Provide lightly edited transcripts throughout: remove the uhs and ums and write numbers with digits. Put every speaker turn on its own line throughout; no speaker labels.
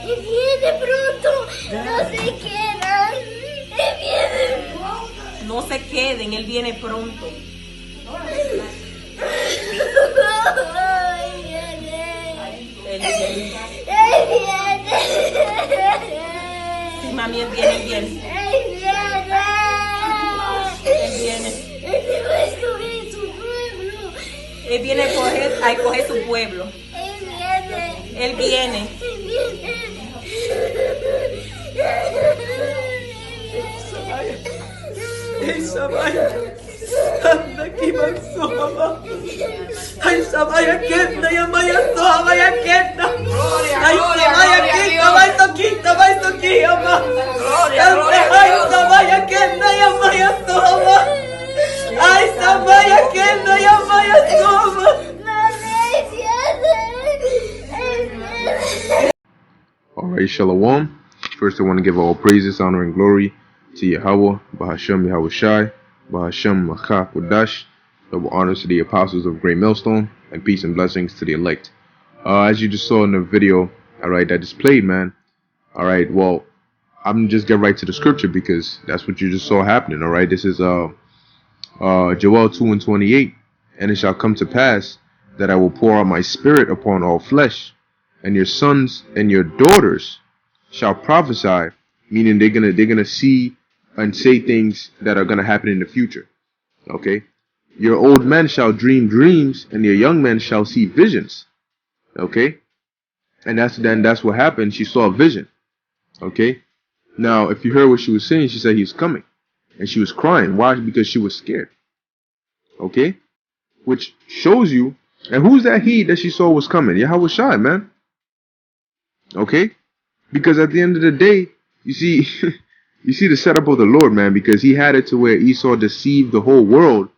Y viene pronto. No se quedan. Y viene pronto.
No se queden, Él viene pronto.
Ay, viene.
Él viene.
Ay, viene.
Sí, mami, Él viene, Él viene.
Ay, viene.
Él viene.
Él te va a escoger su pueblo.
Él viene a escoger su pueblo.
Él viene.
Él viene.
Él viene.
Ay, Shabaya. Anda aquí, Mansoma. Ay, Shabaya, Kenda, Yamaya, Sohabaya, Kenda. Ay, Shabaya, Kenda, vai toki, Yama. Ay, Shabaya, Kenda, Yamaya, Sohaba. Ay, Shabaya, Kenda, Yamaya, Sohaba.
Alright, Shalom. First, I want to give all praises, honor, and glory to Yahweh, Bahashem Yahweh Shai, Bahashem Machah Kodash. Double honors to the apostles of Great Millstone, and peace and blessings to the elect. As you just saw in the video, alright, that displayed, man. Alright, well, I'm just get right to the scripture because that's what you just saw happening. Alright, this is Joel 2:28, and it shall come to pass that I will pour out my spirit upon all flesh, and your sons and your daughters shall prophesy, meaning they're gonna see and say things that are gonna happen in the future. Okay, your old men shall dream dreams, and your young men shall see visions. Okay, and that's what happened. She saw a vision. Okay, now if you heard what she was saying, she said he's coming, and she was crying. Why? Because she was scared. Okay, which shows you. And who's that he that she saw was coming? Yahweh Shai, man. Okay, because at the end of the day, you see, you see the setup of the Lord, man. Because He had it to where Esau deceived the whole world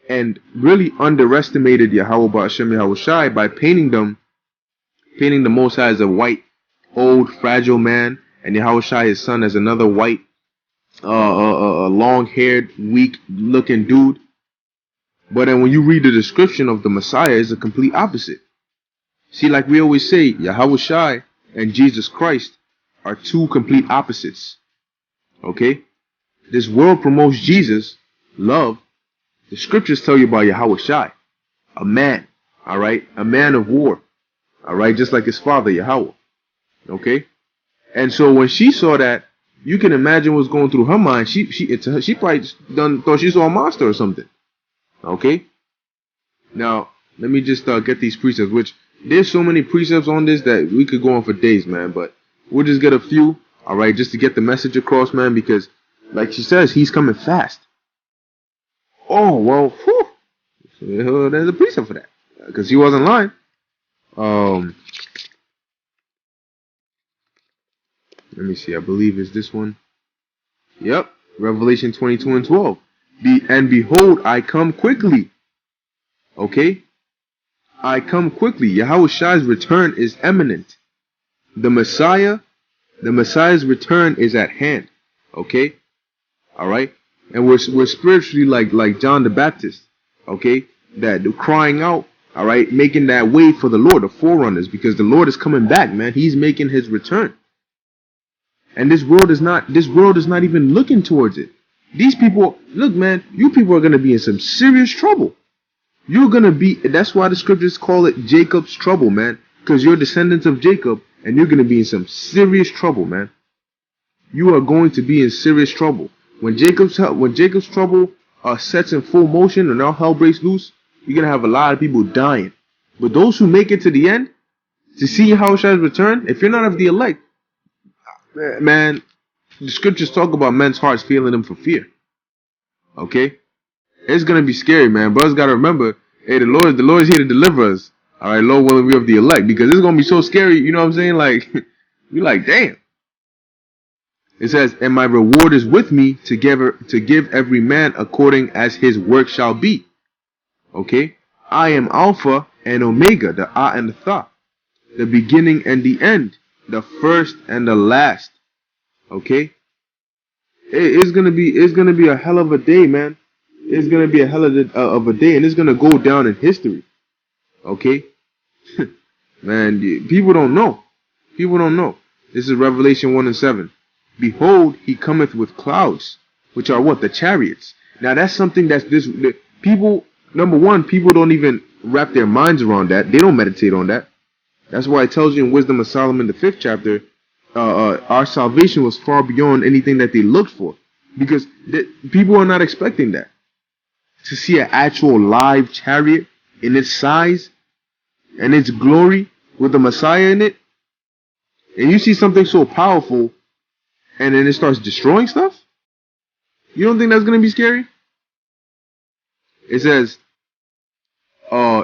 and really underestimated Yahweh Ba'ashem Yahweh Shai by painting the Most High as a white, old, fragile man, and Yahweh Shai, his son, as another white, long-haired, weak-looking dude. But then when you read the description of the Messiah, it's a complete opposite. See, like we always say, Yahweh Shai and Jesus Christ are two complete opposites. Okay? This world promotes Jesus, love. The scriptures tell you about Yahweh Shai, a man, alright? A man of war, alright? Just like his father, Yahweh. Okay? And so when she saw that, you can imagine what's going through her mind. She probably thought she saw a monster or something. Okay? Now, let me just get these precepts, which there's so many precepts on this that we could go on for days, man. But we'll just get a few, alright, just to get the message across, man, because like she says, he's coming fast. Oh, well, whew. There's a precept for that. Because he wasn't lying. Let me see, I believe it's this one. Yep, Revelation 22:12. And behold, I come quickly. Okay? I come quickly. Yahweh Shai's return is imminent. The Messiah's return is at hand. Okay? Alright? And we're spiritually like John the Baptist. Okay? That crying out, alright, making that way for the Lord, the forerunners, because the Lord is coming back, man. He's making his return. And this world is not even looking towards it. These people, look, man, you people are going to be in some serious trouble. You're going to be, that's why the scriptures call it Jacob's trouble, man. Because you're descendants of Jacob, and you're going to be in some serious trouble, man. You are going to be in serious trouble. When Jacob's trouble sets in full motion and all hell breaks loose, you're going to have a lot of people dying. But those who make it to the end, to see Yahweh's return, if you're not of the elect, man, the scriptures talk about men's hearts feeling them for fear. Okay? It's gonna be scary, man. Brothers gotta remember, hey, the Lord is here to deliver us. Alright, Lord willing, we of the elect. Because it's gonna be so scary, you know what I'm saying? Like, you're like, damn. It says, and my reward is with me to give every man according as his work shall be. Okay? I am Alpha and Omega, the Ah and the Tha, the beginning and the end, the first and the last. Okay? It's gonna be a hell of a day, man. It's gonna be a hell of a day, and it's gonna go down in history. Okay? Man, people don't know. People don't know. This is Revelation 1 and 7. Behold, he cometh with clouds, which are what? The chariots. Now that's something that's people, number one, people don't even wrap their minds around that. They don't meditate on that. That's why it tells you in Wisdom of Solomon, the 5th chapter, our salvation was far beyond anything that they looked for. Because people are not expecting that. To see an actual live chariot in its size and its glory with the Messiah in it, and you see something so powerful and then it starts destroying stuff, you don't think that's going to be scary? It says,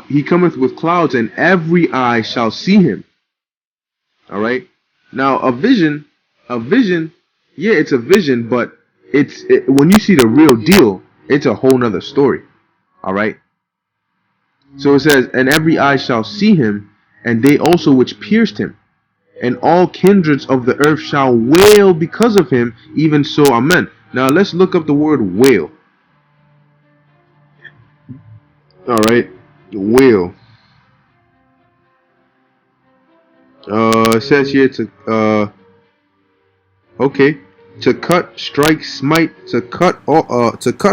he cometh with clouds and every eye shall see him. All right. Now a vision, yeah, it's a vision, but when you see the real deal, it's a whole nother story. All right. So it says, and every eye shall see him, and they also which pierced him, and all kindreds of the earth shall wail because of him, even so, amen. Now let's look up the word wail. All right, wail. It says here to okay, to cut, strike, smite, to cut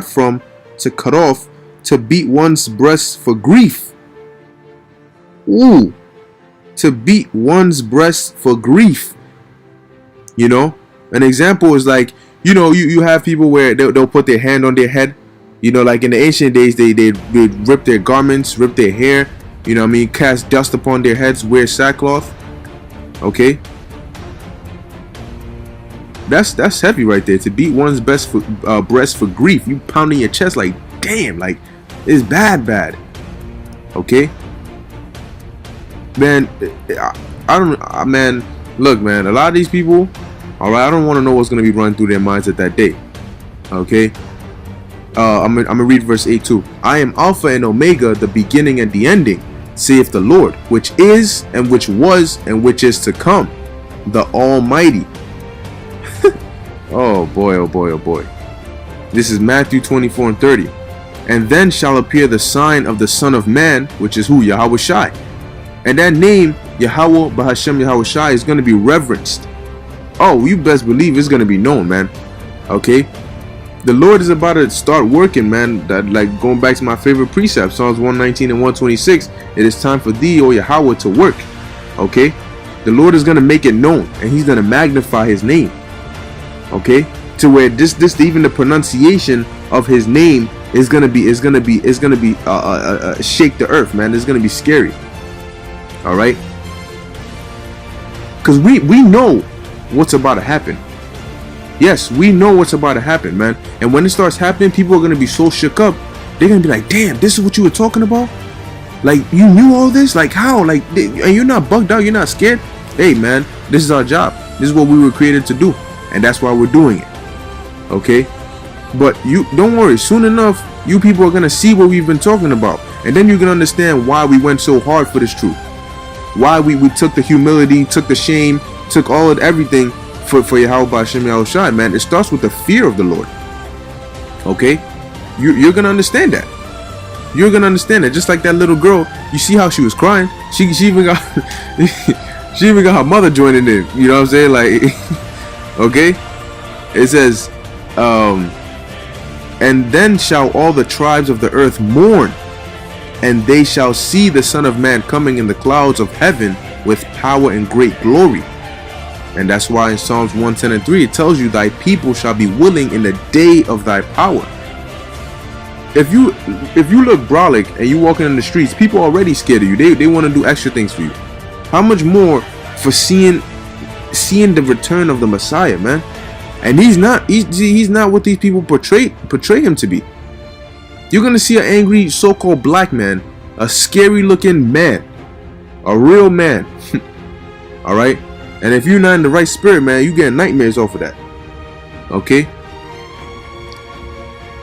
from, to cut off, to beat one's breast for grief. Ooh, to beat one's breast for grief. You know, an example is like, you know, you have people where they'll put their hand on their head. You know, like in the ancient days, they rip their garments, rip their hair. You know what I mean? Cast dust upon their heads, wear sackcloth. Okay, that's heavy right there. To beat one's breast for grief. You pounding your chest like, damn, like it's bad. Okay, man. I don't, man. Look, man. A lot of these people, all right. I don't want to know what's gonna be running through their minds at that day. Okay. I'm gonna read verse 8 too. I am Alpha and Omega, the beginning and the ending, saith the Lord, which is and which was and which is to come, the Almighty. Oh boy. This is Matthew 24 and 30. And then shall appear the sign of the Son of Man, which is who? Yahweh Shai. And that name, Yahweh Bahashem Yahweh Shai, is going to be reverenced. Oh, you best believe it's going to be known, man. Okay. The Lord is about to start working, man. That, like, going back to my favorite precept, Psalms 119 and 126. It is time for thee, O Yahweh, to work. Okay. The Lord is going to make it known, and he's going to magnify his name. Okay. To where this even the pronunciation of his name is gonna be shake the earth, man. It's gonna be scary. All right. Because we know what's about to happen. Yes, we know what's about to happen, man. And when it starts happening, people are going to be so shook up. They're going to be like, damn, this is what you were talking about? Like, you knew all this? Like, how? Like, and you're not bugged out? You're not scared? Hey, man, this is our job. This is what we were created to do. And that's why we're doing it. Okay? But you don't worry. Soon enough, you people are going to see what we've been talking about. And then you're going to understand why we went so hard for this truth. Why we took the humility, took the shame, took all of everything for Yahweh B'Hashem Yahweh Shai, man. It starts with the fear of the Lord. Okay? You're going to understand that. You're going to understand that. Just like that little girl, you see how she was crying? She even got she even got her mother joining in. You know what I'm saying? Like, okay? It says, and then shall all the tribes of the earth mourn, and they shall see the Son of Man coming in the clouds of heaven with power and great glory. And that's why in Psalms 110 and 3 it tells you, thy people shall be willing in the day of thy power. If you look brolic and you walking in the streets, people are already scared of you. They want to do extra things for you. How much more for seeing the return of the Messiah, man? And he's not what these people portray him to be. You're gonna see an angry so-called black man, a scary looking man, a real man. All right. And if you're not in the right spirit, man, you get nightmares off of that. Okay?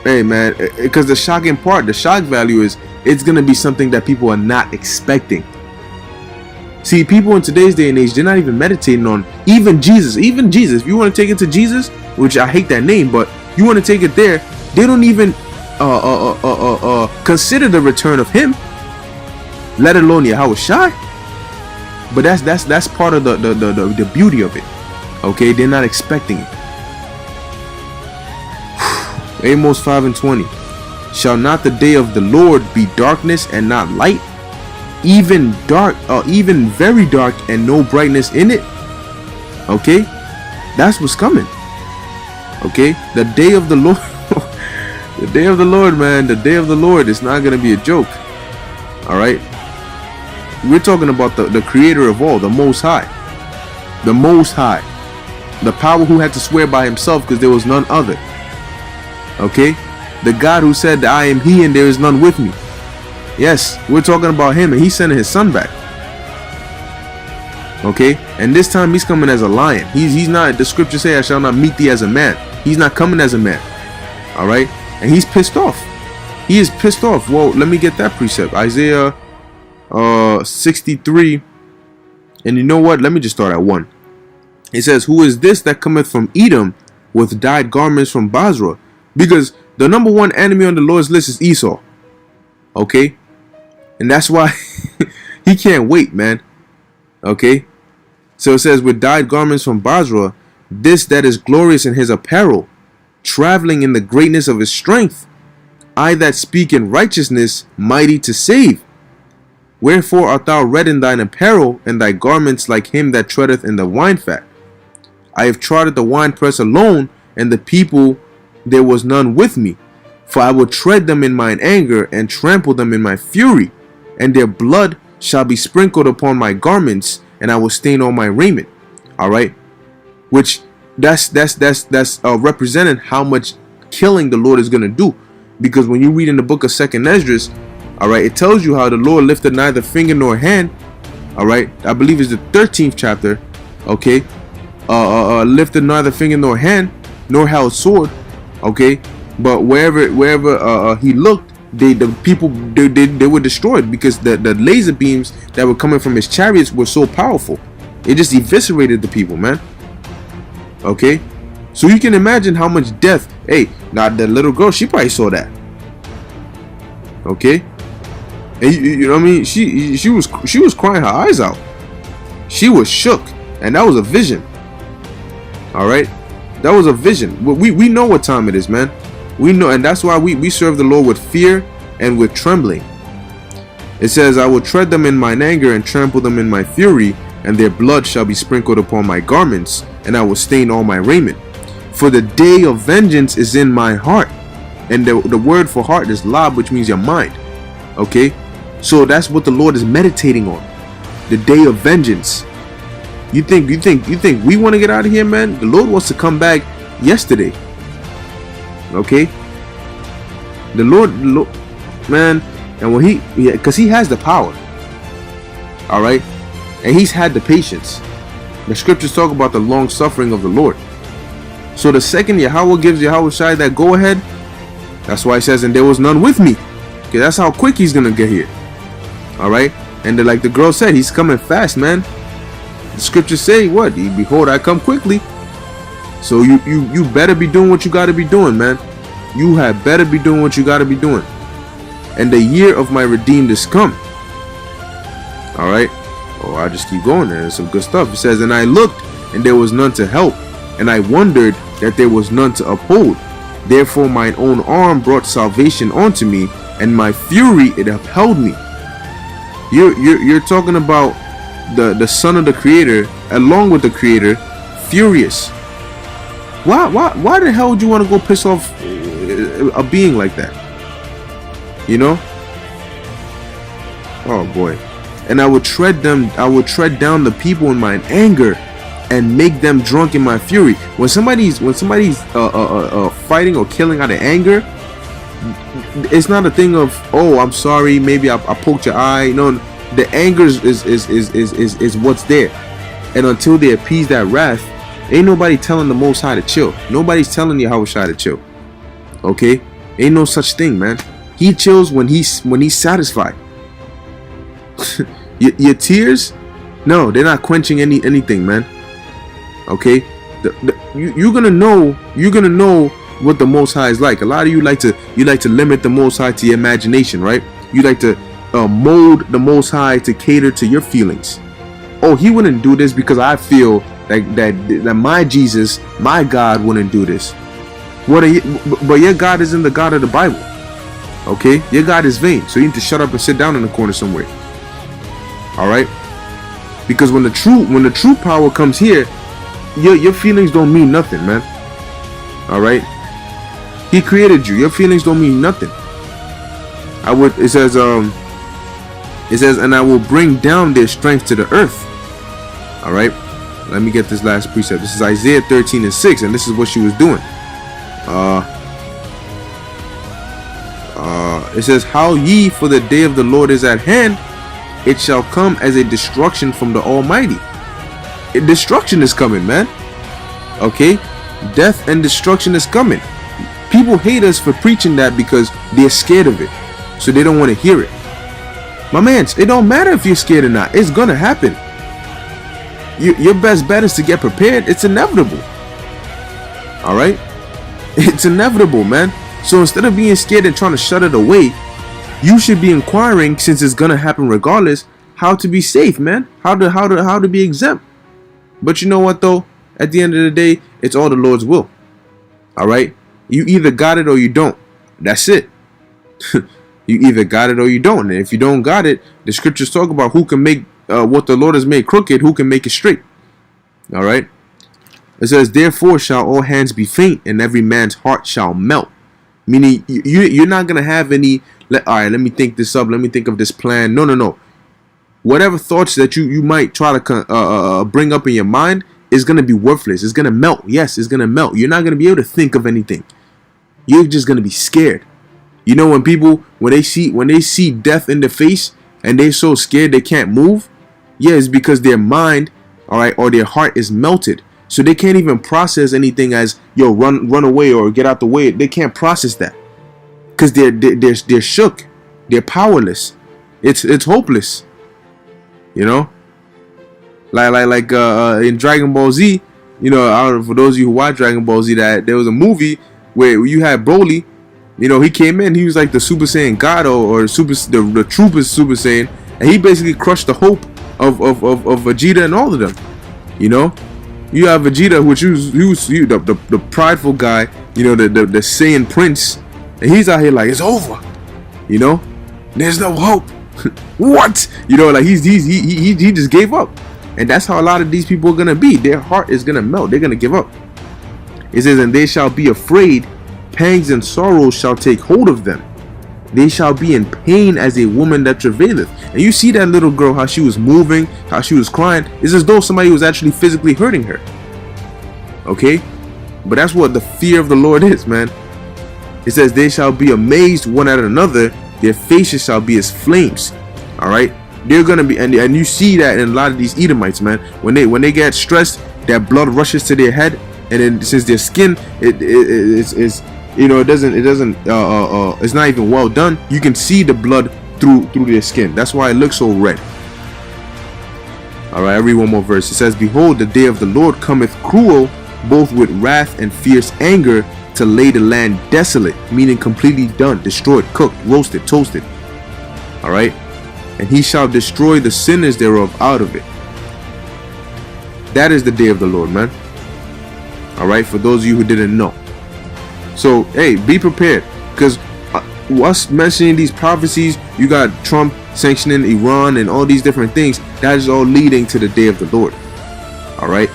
Hey, man, because the shocking part, the shock value is it's going to be something that people are not expecting. See, people in today's day and age, they're not even meditating on even Jesus. Even Jesus, if you want to take it to Jesus, which I hate that name, but you want to take it there, they don't even consider the return of him, let alone Yahweh Shai. But that's part of the beauty of it. Okay, they're not expecting it. Amos 5:20. Shall not the day of the Lord be darkness and not light, even dark, or even very dark, and no brightness in it? Okay, that's what's coming. Okay, the day of the Lord, the day of the Lord, man, the day of the Lord is not gonna be a joke. All right, we're talking about the Creator of all, the Most High, the Most High, the power who had to swear by Himself because there was none other. Okay, the God who said, I am He and there is none with me. Yes, we're talking about Him, and He's sending His Son back. Okay, and this time He's coming as a lion. He's not, the scriptures say, I shall not meet thee as a man. He's not coming as a man. All right, and He's pissed off. He is pissed off. Well, let me get that precept. Isaiah 63, and you know what, let me just start at 1. It says, who is this that cometh from Edom with dyed garments from Basra? Because the number one enemy on the Lord's list is Esau. Okay, and that's why he can't wait, man. Okay, so it says, with dyed garments from Basra, this that is glorious in his apparel, traveling in the greatness of his strength, I that speak in righteousness, mighty to save. Wherefore art thou red in thine apparel, and thy garments like him that treadeth in the wine fat? I have trodden the winepress alone, and the people there was none with me. For I will tread them in mine anger, and trample them in my fury, and their blood shall be sprinkled upon my garments, and I will stain all my raiment. All right, which that's representing how much killing the Lord is gonna do, because when you read in the book of 2nd Esdras, all right, it tells you how the Lord lifted neither finger nor hand. All right, I believe it's the 13th chapter. Okay, lifted neither finger nor hand, nor held sword. Okay, but wherever he looked, the people they were destroyed, because the laser beams that were coming from his chariots were so powerful. It just eviscerated the people, man. Okay, so you can imagine how much death. Hey, now the little girl, she probably saw that. Okay, and you know what I mean? She was crying her eyes out. She was shook, and that was a vision. All right, that was a vision. We know what time it is, man. We know, and that's why we serve the Lord with fear and with trembling. It says, I will tread them in mine anger and trample them in my fury, and their blood shall be sprinkled upon my garments, and I will stain all my raiment. For the day of vengeance is in my heart. And the word for heart is lab, which means your mind. Okay, so that's what the Lord is meditating on. The day of vengeance. You think we want to get out of here, man? The Lord wants to come back yesterday. Okay, the Lord, man, and when because he has the power. All right, and He's had the patience. The scriptures talk about the long suffering of the Lord. So the second Yahweh gives Yahweh Shai that go ahead, that's why He says, and there was none with me. Okay, that's how quick He's gonna get here. All right, and like the girl said, He's coming fast, man. The scriptures say, what? Behold, I come quickly. So you better be doing what you got to be doing, man. You had better be doing what you got to be doing. And the year of my redeemed is come. All right. Oh, I'll just keep going. There's some good stuff. It says, and I looked, and there was none to help, and I wondered that there was none to uphold. Therefore mine own arm brought salvation unto me, and my fury it upheld me. You're talking about the Son of the Creator, along with the Creator, furious. Why the hell would you want to go piss off a being like that? You know? Oh boy. And I would tread down the people in mine anger, and make them drunk in my fury. When somebody's fighting or killing out of anger, it's not a thing of, oh, I'm sorry, maybe I poked your eye. No, the anger is what's there. And until they appease that wrath, ain't nobody telling the Most High to chill. Nobody's telling Yahweh Shai to chill. Okay? Ain't no such thing, man. He chills when he's satisfied. Your tears, no, they're not quenching anything, man. Okay? You're gonna know what the Most High is like. A lot of you like to limit the Most High to your imagination, right? You like to mold the Most High to cater to your feelings. oh, he wouldn't do this because I feel that my Jesus, my God wouldn't do this. But your God isn't the God of the Bible. Okay, your God is vain, so you need to shut up and sit down in the corner somewhere. All right, because when the true power comes here, your feelings don't mean nothing, man. All right, he created you. Your feelings don't mean nothing. It says, and I will bring down their strength to the earth. All right, let me get this last precept. This is Isaiah 13:6, and this is what she was doing. It says, how ye, for the day of the Lord is at hand, it shall come as a destruction from the Almighty. Destruction is coming, man. Okay, death and destruction is coming. People hate us for preaching that because they're scared of it, so they don't want to hear it. My man, it don't matter if you're scared or not. It's gonna happen. Your best bet is to get prepared. It's inevitable. All right, it's inevitable, man. So instead of being scared and trying to shut it away, you should be inquiring, since it's gonna happen regardless, how to be safe, man. How to be exempt. But you know what though? At the end of the day, it's all the Lord's will. All right, you either got it or you don't. That's it. You either got it or you don't. And if you don't got it, the scriptures talk about who can make what the Lord has made crooked, who can make it straight. All right. It says, therefore shall all hands be faint, and every man's heart shall melt. Meaning you're not gonna have any. All right, let me think this up. Let me think of this plan. No. Whatever thoughts that you might try to bring up in your mind is gonna be worthless. It's gonna melt. Yes, it's gonna melt. You're not gonna be able to think of anything. You're just gonna be scared. You know, when they see death in the face and they're so scared they can't move. Yeah, it's because their mind, all right, or their heart is melted. So they can't even process anything as, yo, run away or get out the way. They can't process that because they're shook. They're powerless. It's hopeless. You know, like in Dragon Ball Z. You know, I don't know, for those of you who watch Dragon Ball Z, that there was a movie where you had Broly. You know, he came in. He was like the Super Saiyan God or the Trooper's Super Saiyan, and he basically crushed the hope of Vegeta and all of them. You know. You have Vegeta, which he was the prideful guy, you know, the Saiyan Prince, and he's out here like, it's over, you know, there's no hope. What? You know, like he just gave up, and that's how a lot of these people are gonna be. Their heart is gonna melt. They're gonna give up. It says, and they shall be afraid, pangs and sorrows shall take hold of them. They shall be in pain as a woman that travaileth. And you see that little girl, how she was moving, how she was crying. It's as though somebody was actually physically hurting her. Okay? But that's what the fear of the Lord is, man. It says, they shall be amazed one at another. Their faces shall be as flames. All right? They're going to be, and you see that in a lot of these Edomites, man. When they get stressed, that blood rushes to their head. And then since their skin, it's you know, it's not even well done. You can see the blood through their skin. That's why it looks so red. All right, I read one more verse. It says, behold, the day of the Lord cometh cruel, both with wrath and fierce anger, to lay the land desolate, meaning completely done, destroyed, cooked, roasted, toasted. All right, and he shall destroy the sinners thereof out of it. That is the day of the Lord, man. All right, for those of you who didn't know. So, hey, be prepared, because us mentioning these prophecies, you got Trump sanctioning Iran and all these different things. That is all leading to the day of the Lord. All right,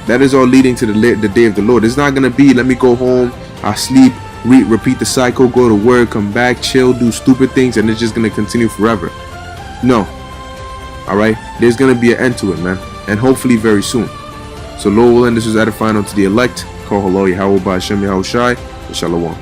that is all leading to the day of the Lord. It's not gonna be, let me go home, I sleep, repeat the cycle, go to work, come back, chill, do stupid things, and it's just gonna continue forever. No. All right, there's gonna be an end to it, man, and hopefully very soon. So, Lord willing, this was edifying unto the elect. Call hello, Yahweh, Hashem, Yahushai. Shalom.